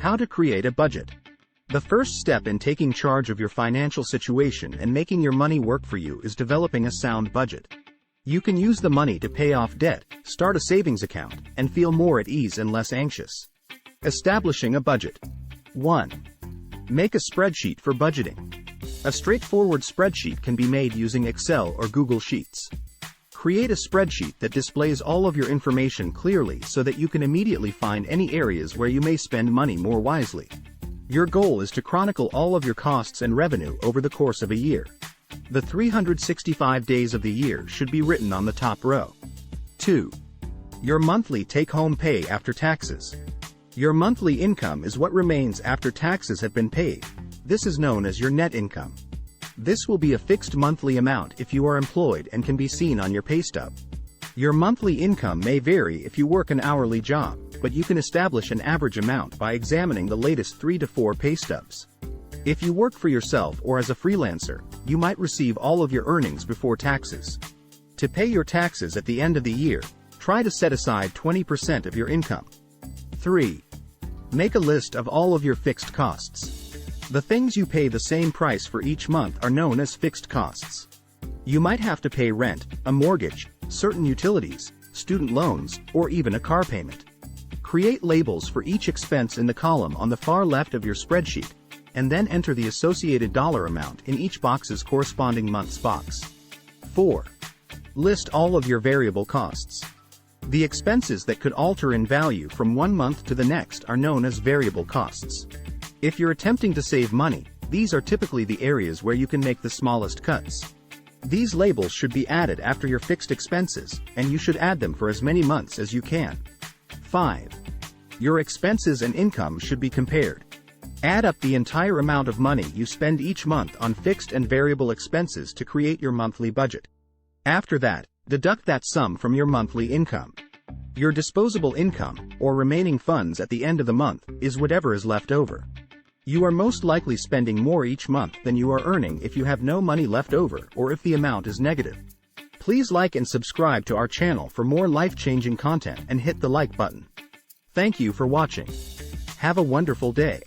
How to create a budget. The first step in taking charge of your financial situation and making your money work for you is developing a sound budget. You can use the money to pay off debt, start a savings account, and feel more at ease and less anxious. Establishing a budget. 1. Make a spreadsheet for budgeting. A straightforward spreadsheet can be made using Excel or Google Sheets. Create a spreadsheet that displays all of your information clearly so that you can immediately find any areas where you may spend money more wisely. Your goal is to chronicle all of your costs and revenue over the course of a year. The 365 days of the year should be written on the top row. 2. Your monthly take-home pay after taxes. Your monthly income is what remains after taxes have been paid. This is known as your net income. This will be a fixed monthly amount if you are employed and can be seen on your pay stub. Your monthly income may vary if you work an hourly job, but you can establish an average amount by examining the latest 3 to 4 pay stubs. If you work for yourself or as a freelancer, you might receive all of your earnings before taxes. To pay your taxes at the end of the year, try to set aside 20% of your income. 3. Make a list of all of your fixed costs. The things you pay the same price for each month are known as fixed costs. You might have to pay rent, a mortgage, certain utilities, student loans, or even a car payment. Create labels for each expense in the column on the far left of your spreadsheet, and then enter the associated dollar amount in each box's corresponding month's box. 4. List all of your variable costs. The expenses that could alter in value from one month to the next are known as variable costs. If you're attempting to save money, these are typically the areas where you can make the smallest cuts. These labels should be added after your fixed expenses, and you should add them for as many months as you can. 5. Your expenses and income should be compared. Add up the entire amount of money you spend each month on fixed and variable expenses to create your monthly budget. After that, deduct that sum from your monthly income. Your disposable income, or remaining funds at the end of the month, is whatever is left over. You are most likely spending more each month than you are earning if you have no money left over or if the amount is negative. Please like and subscribe to our channel for more life-changing content and hit the like button. Thank you for watching. Have a wonderful day.